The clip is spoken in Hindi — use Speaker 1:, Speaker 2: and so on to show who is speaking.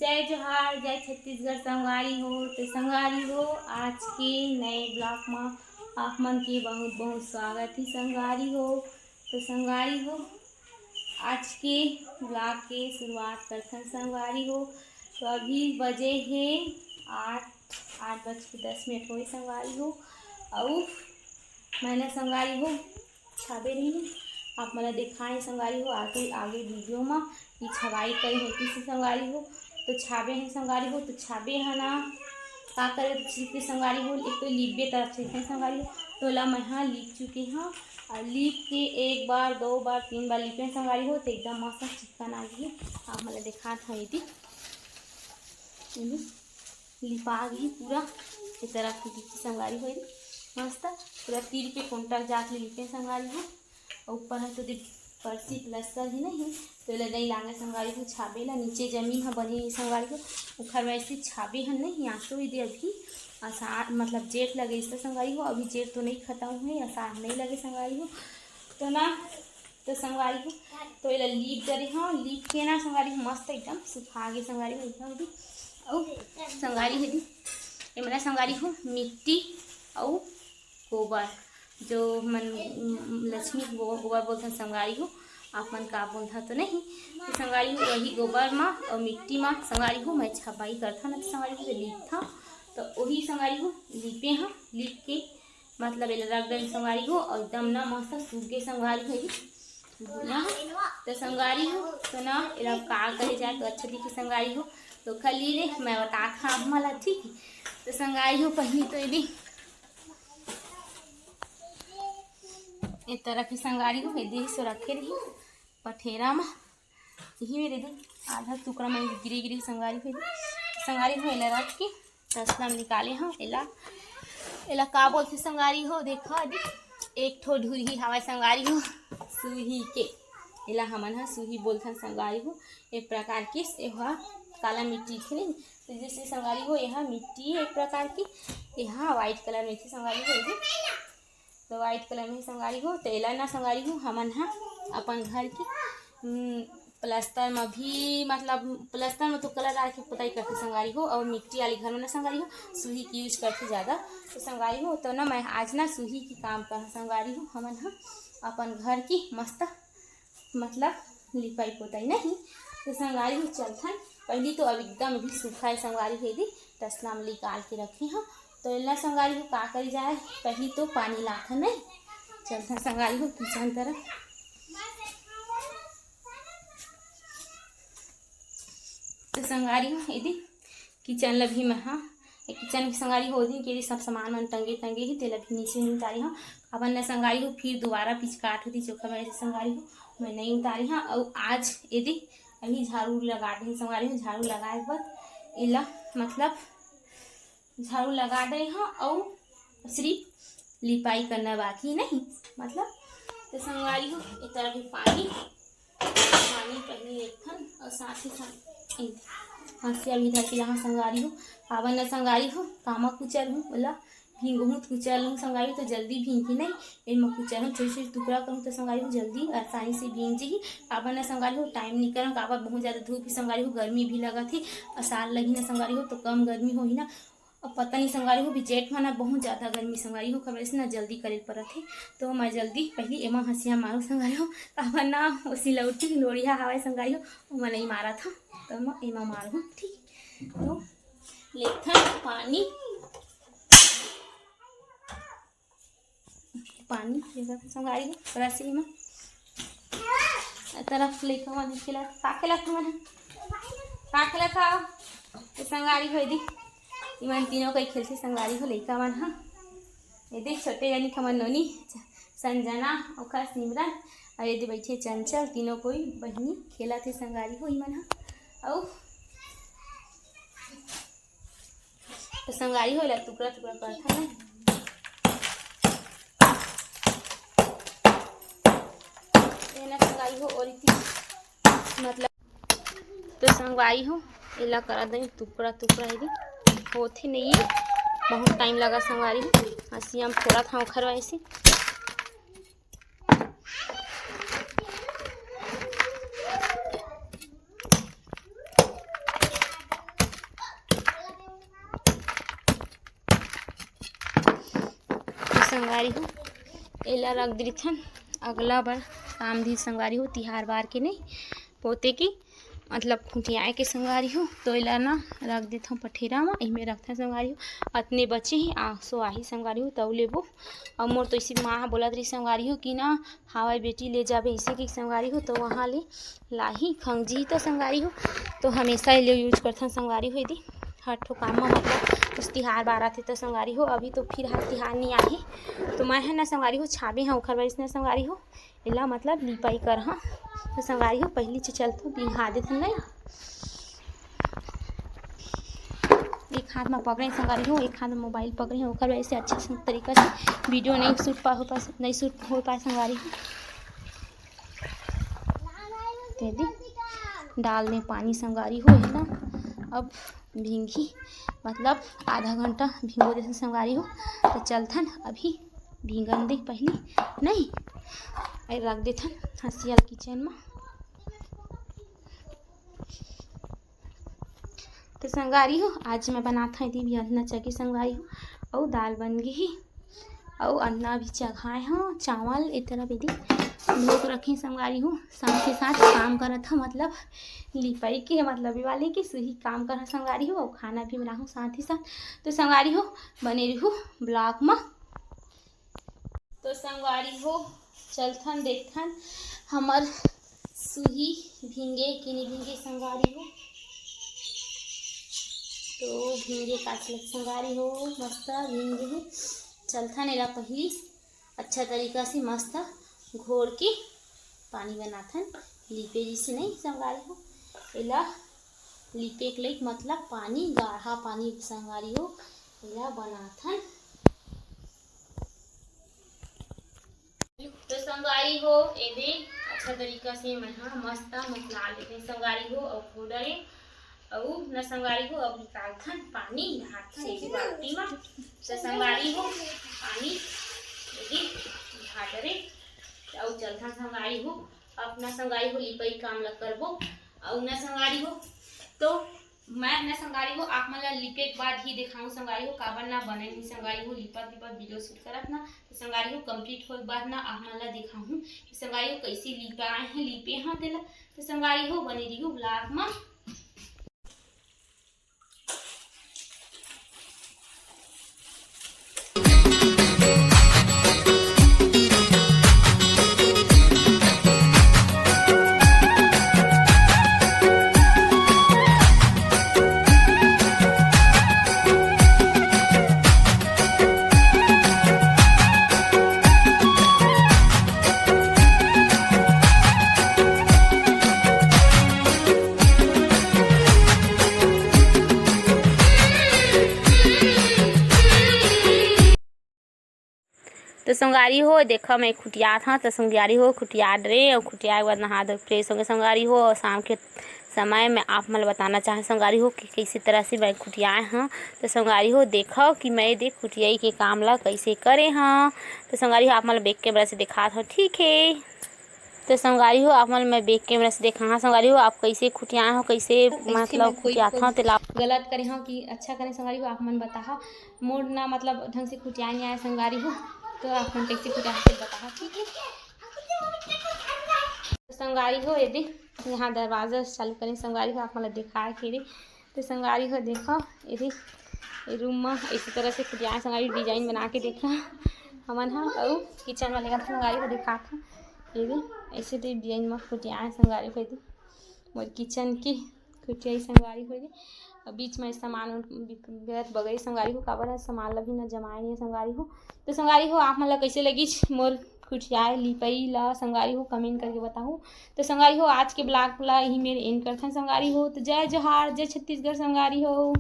Speaker 1: जय जोहार, जय छत्तीसगढ़ संगवारी हो। तो संगवारी हो, आज के नए ब्लॉग में आप मन के बहुत बहुत स्वागत ही संगवारी हो। तो संगवारी हो, आज के ब्लॉग के शुरुआत करथन संगवारी हो। तो अभी बजे है 8:10 हुई संगवारी हो। और मैंने संगवारी हो छाबे रही आप मला दिखाएं संगवारी हो आगे आगे वीडियो में कि छवाई कई होती से संगवारी हो। तो छाबे हैं संगवारी हो, तो छाबे है ना का करे तो संगवारी हो। एक तो लिपबे तरफ से संगवारी हो, तो ला मैं हाँ लिप चुके हाँ और लिप के 1 बार 2 बार 3 बार लिपे संगवारी हो। तो एकदम मस्त चिकन आ गई। आप मला दिखा था यदि लिपा गई पूरा इस तरफ की संगवारी हो मस्त पूरा तीर पे कॉन्टैक्ट जाके लिपे संगवारी हो। ऊपर है तो परसी प्लस्तर ही नहीं तो नहीं लागे संगवारी हो। छाबे ला नीचे जमीन है बनी संगवारी हो, उखर वैसे छाबे है नहीं यहाँ तो दे अभी आसार मतलब जेठ लगे इससे संगवारी हो। अभी जेठ तो नहीं खत्म हुए, आसार नहीं लगे संगवारी हो तो ना। तो संगवारी हो तो ये लीप करे हाँ लीप के ना संगवारी हो मस्त एकदम सुखा गए संगवारी हो एकदम भी। और संगवारी है ये मैंने संगवारी हो मिट्टी और गोबर जो मन लक्ष्मी गोबर बोलते हैं संगवारी हो। आप मन का बोलता तो नहीं तो संगवारी हो वही गोबर में और मिट्टी में संगवारी हो मैं छपाई करता ना। तो संगवारी हो लीप था तो वही संगवारी हो लीपे हाँ लीप के मतलब रख दे संगवारी हो और एकदम ना मस्त सूख गए संगवारी हो ना। तो संगवारी हो तो ना का करे जाए तो अच्छा दिखे संगवारी हो। तो खाली रे मैं बता था मला ठीक है। तो संगवारी हो पहली तो यदि एक तरह की संगवारी हो यदि सो रखे रही पठेरा में यही मेरे दी आधा टुकड़ा में गिरी गिरी संगवारी हो संगवारी हो एला रख के तसला में निकाले हाँ एला का बोलते संगवारी हो। देखो यदि एक ठो ढूरही हवा संगवारी हो सूही के एला हमन हा सूही बोलथन संगवारी हो। एक प्रकार की यह काला मिट्टी थे तो जैसे संगवारी हो यह मिट्टी एक प्रकार की यह वाइट कलर में थी संगवारी हो। तो वाइट कलर में संगवारी हो तो एला ना संगवारी हो हमन हा अपन घर की प्लास्टर में भी मतलब प्लास्टर में तो कलर डाल के पुताई करते संगवारी हो। और मिट्टी वाली घर में ना संगवारी हो सूही की यूज करते ज़्यादा तो संगवारी हो। तो ना मैं आज ना सूही की काम कर संगवारी हो हमन हा अपन घर की मस्त मतलब लिपाई पोताई नहीं। तो संगवारी हो चलथन पहली तो अब एकदम भी सूखा है संगवारी हो यदि तसला में निकाल के रखे हाँ। तो एला संगवारी हो का करी जाए पहली तो पानी लाथन नहीं चलथन संगवारी हो किचन तरफ। तो संगवारी हो यदि किचन ला भी मैं हाँ किचन की संगवारी हो दी कि सब सामान मन टंगे ही तेला भी नीचे नहीं उतारी हाँ। अपन ने संगवारी हो फिर दोबारा पिचकाट होती चोखा मेरे से संगवारी हो मैं नहीं उतारी हाँ। और आज यदि अभी झाड़ू लगा दे संगवारी हो झाड़ू लगाए बाद इला मतलब झाड़ू लगा दे हाँ और सिर्फ लिपाई करना बाकी नहीं मतलब। तो संगवारी हो एक तरह के पानी पहले एकथन और साथ ही साथ हंसिया भी धर के यहाँ संगवारी हो पावन न संगवारी हो कामा कुचल हूँ बोला भींगूँ कुचल हूँ संगवारी तो जल्दी भींगी नहीं इन कुचल हूँ छोटे छोटे टुकड़ा करूँ तो संगवारी हो जल्दी आसानी से भींग जाएगी। पावन न संगवारी हो टाइम नहीं करूँ काबर बहुत ज़्यादा धूप की संगवारी हो गर्मी भी लगा थी आसार लगी ना संगवारी हो तो कम गर्मी हो ही ना। अब पता नहीं संगवारी हो भी जेठ में ना बहुत ज़्यादा गर्मी संगवारी हो खबर से ना जल्दी करे पड़ा थे तो मैं जल्दी पहले एमा हंसिया मारूँ संगवारी हो काबर ना उसी लौटी लोड़िया हवा संगवारी हो मैं नहीं मारा था तो मैं एमा मारूँ ठीक। तो लेथन पानी संगवारी हो रसी में तरफ लेकर मन खिला का खेला था तो संगवारी हो यदि इमान तीनों कई खेलते संगवारी हो लइका मन हाँ यदि छोटे जानी खमन नोनी संजना ओखा सिमरन और यदि बैठे चंचल तीनों कोई बहनी खेला थे संगवारी हो इमन हाँ। और तो संगवारी हो टुकड़ा टुकड़ा करता ना संगवारी हो और मतलब। तो संगवारी हो एला करा दें टुकड़ा टुकड़ा यदि होते नहीं है बहुत टाइम लगा संगवारी हो हंसिया में थोड़ा था उखर वैसे। संगवारी हो एला रख देथन अगला बार काम दी संगवारी हो तिहार बार के नहीं पोते की मतलब खुटियाए के संगवारी हो तो एला ना रख देथों पठेरा में इमें रखथन संगवारी हो अतने बचे ही सो आही संगवारी हो तब लेबो और मोर तो इसी माँ बोलत रही संगवारी हो कि ना हावाई बेटी ले जाबे इसे की संगवारी हो तो वहाँ ले लाही खंगजी तो संगवारी हो तो हमेशा ले यूज करथन संगवारी हो यदि हर ठो काम में मतलब उस तिहार बार आथे तो संगवारी हो अभी तो फिर हर तिहार नहीं आही तो मैं है ना संगवारी हो छाबे हाँ ओखर वजह से संगवारी हो एला मतलब लिपाई कर हाँ तो संगवारी हो पहली से चलते बिहा देथन नहीं एक हाथ में पकड़े संगवारी हो एक हाथ में मोबाइल पकड़े ओखर वजह से अच्छा तरीका से वीडियो नहीं शूट हो पाए संगवारी हो दीदी डाल दें पानी संगवारी हो है ना अब भींगी मतलब आधा घंटा भिगो देते संगवारी हो तो चलथन अभी भीगन दे पहली नहीं रख देथन हंसियल किचन में तो संगवारी हो आज मैं बनाता थी भी अन्ना चकी संगवारी हो और दाल बन गई और अन्ना भी चढ़ाए हो चावल इस तरह विधि लोग रखे संगवारी हो शाम के साथ काम करा था मतलब लिपाई के मतलब वाले के सही काम करा संगवारी हो और खाना भी बना हो साथ ही साथ तो संगवारी हो बने रही हो ब्लॉग में तो संगवारी हो चलथन देखथन हमार सुही भींगे कि नहीं भींगे संगवारी हो तो भींगे काटल संगवारी हो मस्त भींगे हो चलथन एला पहली अच्छा तरीका से मस्त घोर के पानी बनाथन लिपे जैसे नहीं संगवारी हो एला लिपे के लिए मतलब पानी गाढ़ा पानी संगवारी हो एला बनाथन तो संगवारी हो एदे अच्छा तरीका से महा मस्त मसला लेते संगवारी हो और पाउडर और न संगवारी हो अब निकालथन पानी ढाटथन एक बाल्टी में तो संगवारी हो पानी यदि ढाटरे और चलथन संगवारी हो अपना संगवारी हो लिपाई काम ला करबो और न संगवारी हो तो मैं न संगवारी हो आप मन लिपे के बाद ही दिखाऊं संगवारी हो काबर ना बने नहीं संगवारी हो लिपा वीडियो शूट करत ना तो संगवारी हो कंप्लीट होए बाद ना आप मन ला दिखाऊं कि संगवारी हो कैसे लिपाए हैं लिपे हाँ तेला तो संगवारी हो बने रही हो ब्लॉग में तो संगवारी हो देखो मैं खुटिया था तो संगवारी हो खुटिया रे और खुटिया के बाद नहा धो फ्रेश हो गए संगवारी हो और शाम के समय में आप मन बताना चाहें संगवारी हो कि कैसी तरह से मैं खुटियाए हाँ तो संगवारी हो देखो कि मैं देख खुटियाई के काम ला कैसे करे हाँ तो संगवारी हो आप मन बैक कैमरा से दिखा था ठीक है तो संगवारी हो आप मन मैं बैक कैमरा से देखा हाँ संगवारी हो आप कैसे खुटियाए हो कैसे मतलब खुटिया था तो गलत करे हो कि अच्छा करें संगवारी हो आप मन बता मूड ना मतलब ढंग से खुटियाए नहीं आए संगवारी हो तो आप मन कैसे खुटिया से बता ठीक है तो संगवारी हो यदि यहाँ दरवाज़ा चालू करें संगवारी हो आप मतलब दिखाए फिर तो संगवारी हो देखो यदि रूम में इसी तरह से खुटिया संगवारी डिजाइन बना के देखा हमन हाँ और किचन वाले का संगवारी को दिखा था यदि ऐसे डिजाइन में खुटिया संगवारी हो यदि मोर किचन की खुटिया संगवारी हो यदि बीच में सामान बगैर संगवारी हो काबर सामान ला भी ना जमाए नहीं संगवारी हो तो संगवारी हो आप मतलब कैसे लगी मोर खुटियाए लिपाई ला संगवारी हो कमेंट करके बताओ तो संगवारी हो आज के ब्लॉग ला ही मेरे एंड करथन संगवारी हो तो जय जोहार जय छत्तीसगढ़ संगवारी हो।